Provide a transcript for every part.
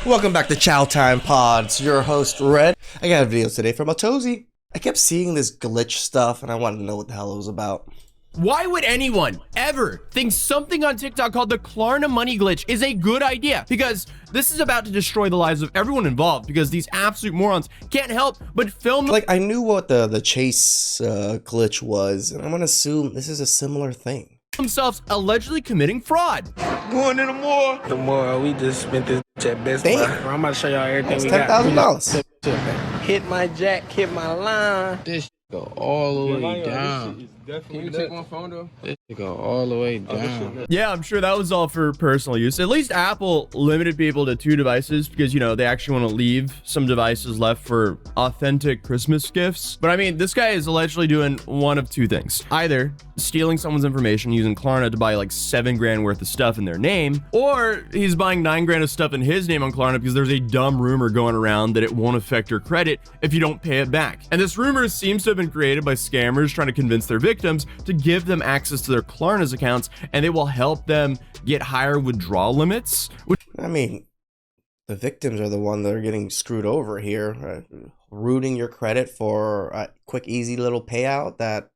Welcome back to Chow Time Pods. Your host Red. I got a video today from Otozi. I kept seeing this glitch stuff and I wanted to know what the hell it was about. Why would anyone ever think something on TikTok called the Klarna money glitch is a good idea? Because this is about to destroy the lives of everyone involved, because these absolute morons can't help but film. Like, I knew what the chase glitch was, and I'm gonna assume this is a similar thing. Themselves allegedly committing fraud. Going in the mall. The mall, we just spent this at Best Buy. I'm about to show y'all everything we got. $10,000. Hit my jack, hit my line. This go all the way down. Can you take one phone though? This go all the way down. Yeah, I'm sure that was all for personal use. At least Apple limited people to 2 devices because, you know, they actually want to leave some devices left for authentic Christmas gifts. But I mean, this guy is allegedly doing one of 2 things. Either stealing someone's information using Klarna to buy like $7 grand worth of stuff in their name, or he's buying $9 grand of stuff in his name on Klarna because there's a dumb rumor going around that it won't affect your credit if you don't pay it back. And this rumor seems to have been created by scammers trying to convince their victims to give them access to their Klarna's accounts, and they will help them get higher withdrawal limits. I mean, the victims are the one that are getting screwed over here, rooting your credit for a quick, easy little payout that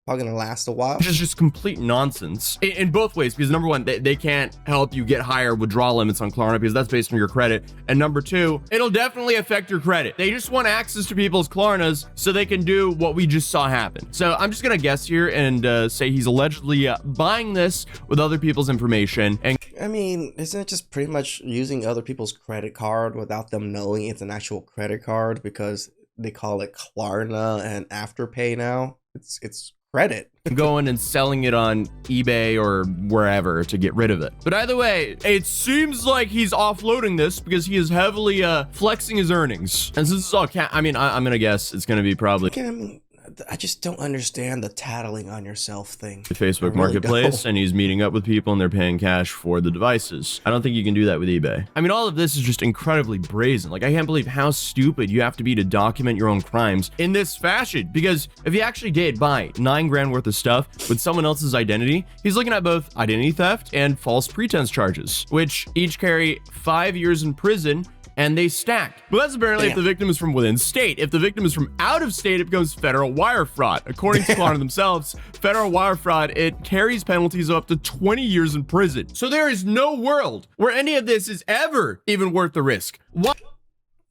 probably gonna last a while. Which is just complete nonsense in both ways, because number one, they can't help you get higher withdrawal limits on Klarna because that's based on your credit, and number 2, it'll definitely affect your credit. They just want access to people's Klarnas so they can do what we just saw happen. So I'm just gonna guess here and say he's allegedly buying this with other people's information. And I mean, isn't it just pretty much using other people's credit card without them knowing it's an actual credit card because they call it Klarna and Afterpay now? It's credit. Going and selling it on eBay or wherever to get rid of it. But either way, it seems like he's offloading this because he is heavily flexing his earnings. And since it's all I'm gonna guess it's gonna be probably I just don't understand the tattling on yourself thing. The Facebook Marketplace, and he's meeting up with people and they're paying cash for the devices. I don't think you can do that with eBay. I mean, all of this is just incredibly brazen. Like, I can't believe how stupid you have to be to document your own crimes in this fashion. Because if he actually did buy $9 grand worth of stuff with someone else's identity, he's looking at both identity theft and false pretense charges, which each carry 5 years in prison, and they stack. But that's apparently if the victim is from within state. If the victim is from out of state, it becomes federal wire fraud. According to Klarna themselves, federal wire fraud, it carries penalties of up to 20 years in prison. So there is no world where any of this is ever even worth the risk. What?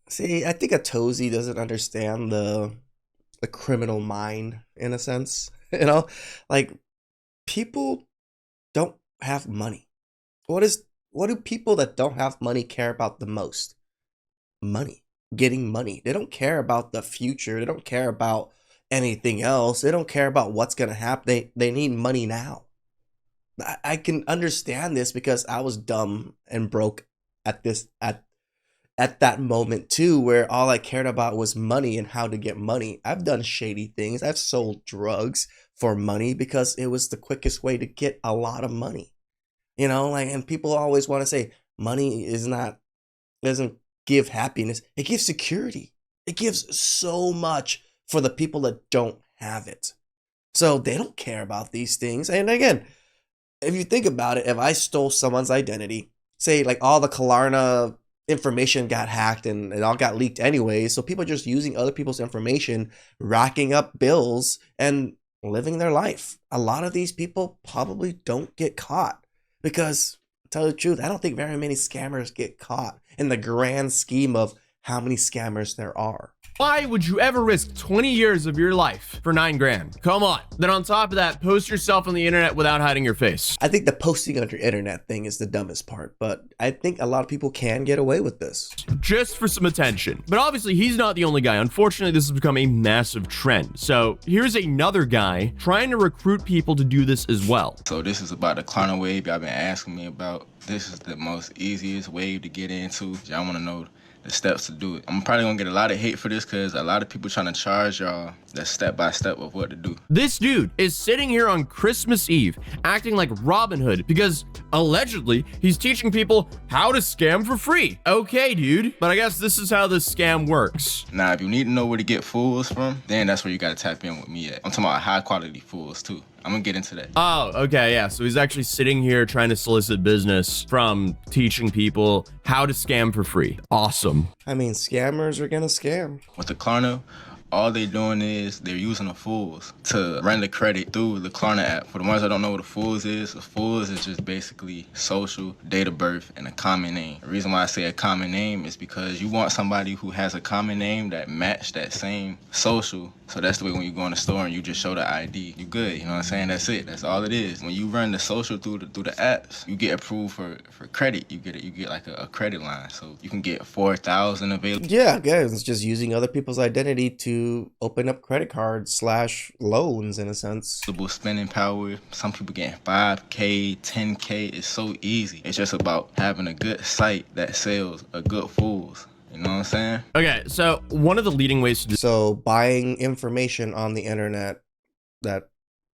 See, I think Otozi doesn't understand the criminal mind in a sense. You know, like, people don't have money. What do people that don't have money care about the most? Money. Getting money. They don't care about the future. They don't care about anything else. They don't care about what's gonna happen. They need money now. I can understand this because I was dumb and broke at that moment too, where all I cared about was money and how to get money. I've done shady things. I've sold drugs for money because it was the quickest way to get a lot of money. You know, like, and people always want to say money doesn't give happiness. It gives security. It gives so much for the people that don't have it. So they don't care about these things. And again, if you think about it, if I stole someone's identity, say like all the Klarna information got hacked and it all got leaked anyway, so people are just using other people's information, racking up bills and living their life. A lot of these people probably don't get caught because, to tell you the truth, I don't think very many scammers get caught in the grand scheme of how many scammers there are. Why would you ever risk 20 years of your life for $9 grand? Come on. Then on top of that, post yourself on the internet without hiding your face. I think the posting on your internet thing is the dumbest part, but I think a lot of people can get away with this. Just for some attention. But obviously, he's not the only guy. Unfortunately, this has become a massive trend. So here's another guy trying to recruit people to do this as well. So this is about the Klarna wave y'all been asking me about. This is the most easiest wave to get into. Y'all want to know the steps to do it. I'm probably gonna get a lot of hate for this because a lot of people trying to charge y'all the step-by-step of what to do. This dude is sitting here on Christmas Eve acting like Robin Hood because allegedly he's teaching people how to scam for free. Okay, dude, but I guess this is how this scam works. Now, if you need to know where to get fools from, then that's where you gotta tap in with me at. I'm talking about high-quality fools too. I'm gonna get into that. Oh, okay, yeah. So he's actually sitting here trying to solicit business from teaching people how to scam for free. Awesome. I mean, scammers are gonna scam. With the Klarna, all they're doing is they're using the fools to run the credit through the Klarna app. For the ones that don't know what the fools is just basically social, date of birth, and a common name. The reason why I say a common name is because you want somebody who has a common name that match that same social. So that's the way when you go in the store and you just show the ID, you good, you know what I'm saying? That's it, that's all it is. When you run the social through the apps, you get approved for credit. You get like a credit line. So you can get 4,000 available. Yeah, guys, it's just using other people's identity to open up credit cards / loans in a sense. Spending power. Some people getting 5K, 10K. It's so easy. It's just about having a good site that sells a good fools. You know what I'm saying? Okay, so one of the leading ways to do So buying information on the internet that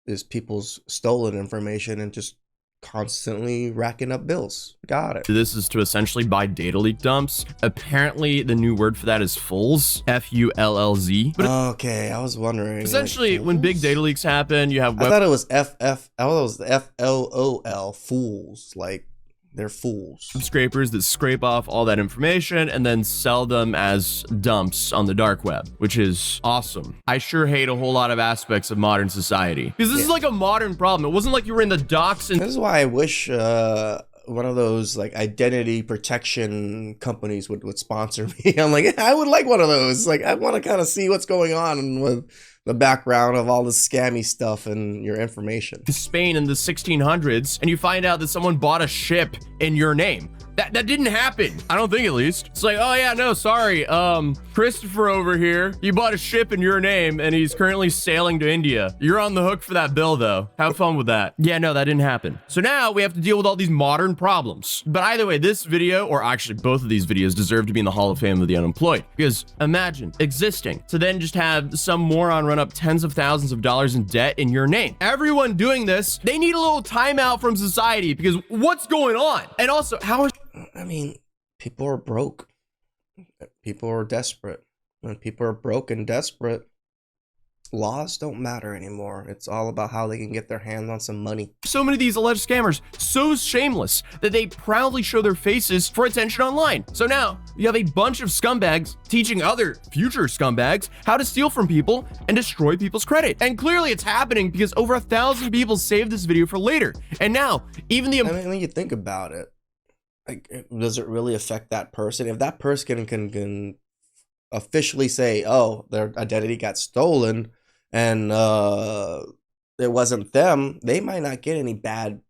is people's stolen information and just constantly racking up bills. Got it. this is to essentially buy data leak dumps. Apparently, the new word for that is fulls, F-U-L-L-Z. But Okay, I was wondering. essentially, like, when big fools? data leaks happen, you have I thought it was I thought it was F-L-O-L, fools. Like, they're fools. scrapers that scrape off all that information and then sell them as dumps on the dark web, which is awesome. I sure hate a whole lot of aspects of modern society because this is like a modern problem. It wasn't like you were in the docks and This is why I wish one of those like identity protection companies would sponsor me. I'm like, I would like one of those. Like, I want to kind of see what's going on with the background of all this scammy stuff and your information. Spain in the 1600s, and you find out that someone bought a ship in your name. That didn't happen. I don't think, at least. It's like, oh yeah, no, sorry. Christopher over here, he bought a ship in your name and he's currently sailing to India. You're on the hook for that bill though. Have fun with that. Yeah, no, that didn't happen. So now we have to deal with all these modern problems. But either way, this video, or actually both of these videos, deserve to be in the Hall of Fame of the unemployed. Because imagine existing to then just have some moron run up tens of thousands of dollars in debt in your name. Everyone doing this, they need a little timeout from society because what's going on? And also, how is I mean, people are broke. People are desperate. When people are broke and desperate, laws don't matter anymore. It's all about how they can get their hands on some money. so many of these alleged scammers so shameless that they proudly show their faces for attention online? So now you have a bunch of scumbags teaching other future scumbags how to steal from people and destroy people's credit. And clearly it's happening because over 1,000 people saved this video for later. And now even the I mean, when you think about it, like, does it really affect that person? If that person can officially say, oh, their identity got stolen and it wasn't them, they might not get any bad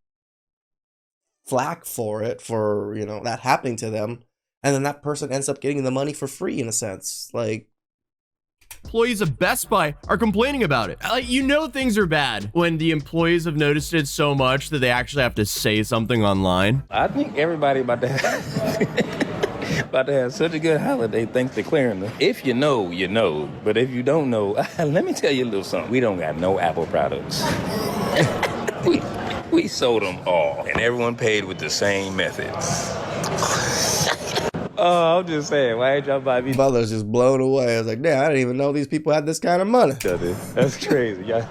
flack for it, for, you know, that happening to them. And then that person ends up getting the money for free in a sense. Like, employees of Best Buy are complaining about it. Like, you know things are bad when the employees have noticed it so much that they actually have to say something online. I think everybody about to have such a good holiday thanks to Klarna. If you know, you know. But if you don't know, let me tell you a little something. We don't got no Apple products. we sold them all, and everyone paid with the same methods. Oh, I'm just saying, why ain't y'all buy me? Butler's just blown away. I was like, damn, I didn't even know these people had this kind of money. That's crazy. Y'all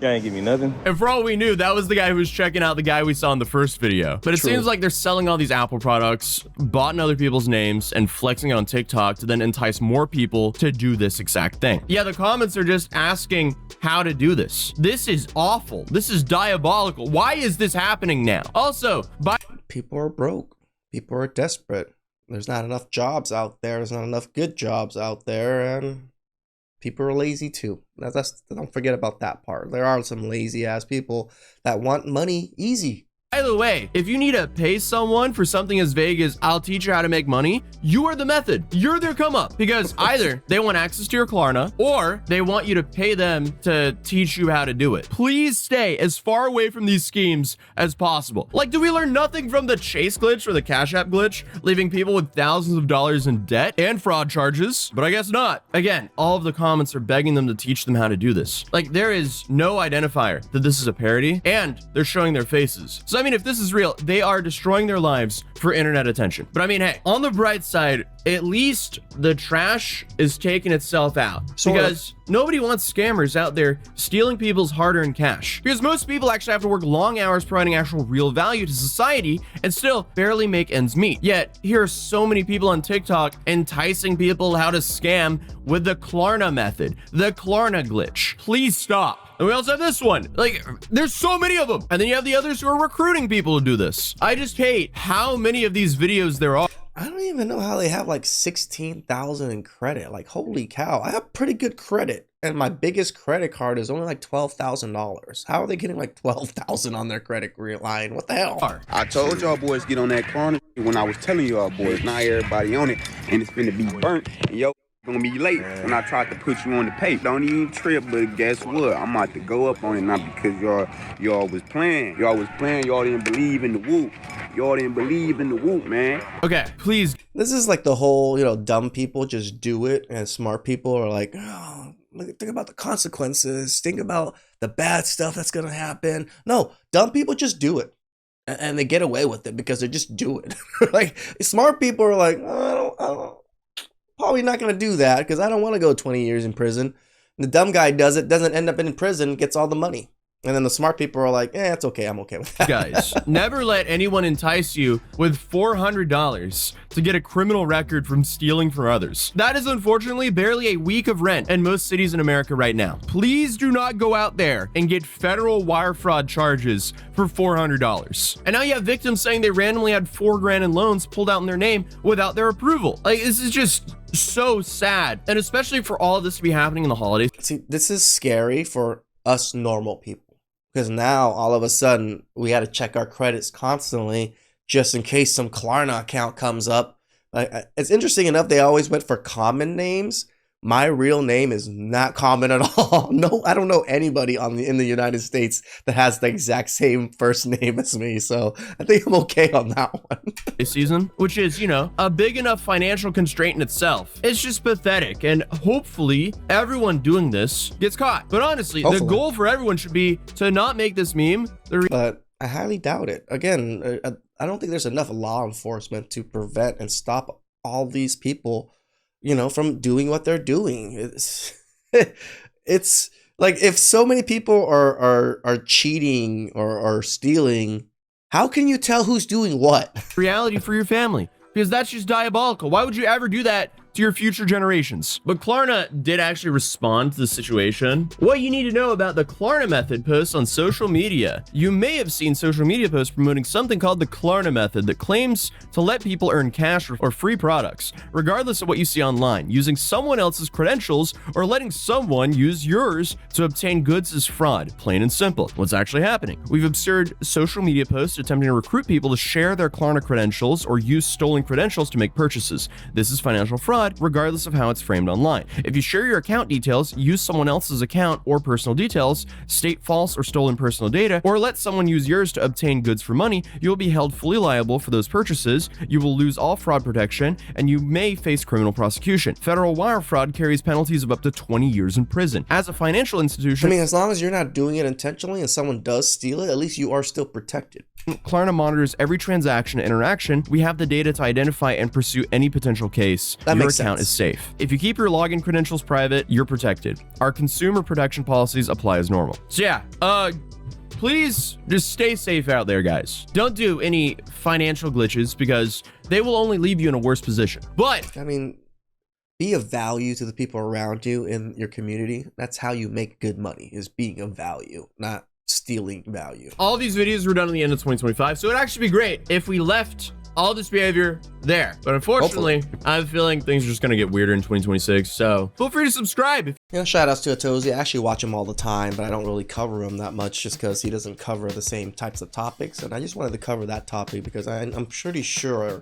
ain't give me nothing. And for all we knew, that was the guy who was checking out the guy we saw in the first video. But it True. seems like they're selling all these Apple products, bought in other people's names, and flexing it on TikTok to then entice more people to do this exact thing. Yeah, the comments are just asking how to do this. This is awful. This is diabolical. Why is this happening now? Also, People are broke. People are desperate. There's not enough jobs out there. There's not enough good jobs out there, and people are lazy too. Don't forget about that part. There are some lazy ass people that want money easy. by the way, if you need to pay someone for something as vague as I'll teach you how to make money, you are the method. You're their come up, because either they want access to your Klarna or they want you to pay them to teach you how to do it. Please stay as far away from these schemes as possible. Like, do we learn nothing from the Chase glitch or the Cash App glitch, leaving people with thousands of dollars in debt and fraud charges? But I guess not. Again, all of the comments are begging them to teach them how to do this. Like, there is no identifier that this is a parody, and they're showing their faces. So I mean, if this is real, they are destroying their lives for internet attention. But I mean, hey, on the bright side, at least the trash is taking itself out. Because nobody wants scammers out there stealing people's hard-earned cash. Because most people actually have to work long hours providing actual real value to society and still barely make ends meet. Yet, here are so many people on TikTok enticing people how to scam with the Klarna method, the Klarna glitch. Please stop. And we also have this one. Like, there's so many of them. And then you have the others who are recruiting people to do this. I just hate how many of these videos there are. I don't even know how they have like 16,000 in credit. Like, holy cow, I have pretty good credit. And my biggest credit card is only like $12,000. How are they getting like 12,000 on their credit line? What the hell? I told y'all boys get on that Klarna when I was telling y'all boys, not everybody on it, and it's finna be burnt. And yo, gonna be late when I tried to put you on the pay. Don't even trip, but guess what? I'm about to go up on it now because y'all was playing. Y'all didn't believe in the whoop. Y'all didn't believe in the whoop, man. Okay, please. This is like the whole, you know, dumb people just do it, and smart people are like, oh, think about the consequences. Think about the bad stuff that's gonna happen. No, dumb people just do it, and they get away with it because they just do it. Like, smart people are like, oh, I don't, probably not gonna do that because I don't want to go 20 years in prison. And the dumb guy does it, doesn't end up in prison, gets all the money. And then the smart people are like, it's okay, I'm okay with that. Guys, never let anyone entice you with $400 to get a criminal record from stealing from others. That is unfortunately barely a week of rent in most cities in America right now. Please do not go out there and get federal wire fraud charges for $400. And now you have victims saying they randomly had $4,000 in loans pulled out in their name without their approval. Like, this is just so sad. And especially for all of this to be happening in the holidays. See, this is scary for us normal people. Because now, all of a sudden, we had to check our credits constantly just in case some Klarna account comes up. It's interesting enough, they always went for common names. My real name is not common at all. No, I don't know anybody in the United States that has the exact same first name as me. So I think I'm okay on that one. This season, which is, you know, a big enough financial constraint in itself. It's just pathetic. And hopefully everyone doing this gets caught. But honestly, the goal for everyone should be to not make this meme. But I highly doubt it. Again, I don't think there's enough law enforcement to prevent and stop all these people, you know, from doing what they're doing. It's like, if so many people are cheating or stealing, how can you tell who's doing what? Reality for your family, because that's just diabolical. Why would you ever do that to your future generations? But Klarna did actually respond to the situation. What you need to know about the Klarna method posts on social media. You may have seen social media posts promoting something called the Klarna method that claims to let people earn cash or free products, regardless of what you see online. Using someone else's credentials or letting someone use yours to obtain goods is fraud, plain and simple. What's actually happening? We've observed social media posts attempting to recruit people to share their Klarna credentials or use stolen credentials to make purchases. This is financial fraud, regardless of how it's framed online. If you share your account details, use someone else's account or personal details, state false or stolen personal data, or let someone use yours to obtain goods for money, you will be held fully liable for those purchases, you will lose all fraud protection, and you may face criminal prosecution. Federal wire fraud carries penalties of up to 20 years in prison. As a financial institution, I mean, as long as you're not doing it intentionally and someone does steal it, at least you are still protected. Klarna monitors every transaction and interaction. We have the data to identify and pursue any potential case. Your account is safe. If you keep your login credentials private, you're protected. Our consumer protection policies apply as normal. So yeah, please just stay safe out there, guys. Don't do any financial glitches because they will only leave you in a worse position. But I mean, be of value to the people around you in your community. That's how you make good money, is being of value, not stealing value. All these videos were done at the end of 2025, so it'd actually be great if we left all this behavior there. But unfortunately, I have a feeling things are just gonna get weirder in 2026, so feel free to subscribe. You know, shout outs to Atozy. I actually watch him all the time, but I don't really cover him that much just because he doesn't cover the same types of topics. And I just wanted to cover that topic because I'm pretty sure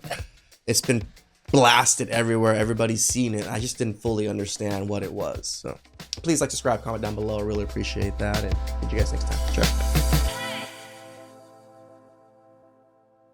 it's been blasted everywhere. Everybody's seen it. I just didn't fully understand what it was. So please like, subscribe, comment down below. I really appreciate that. And see you guys next time. Sure.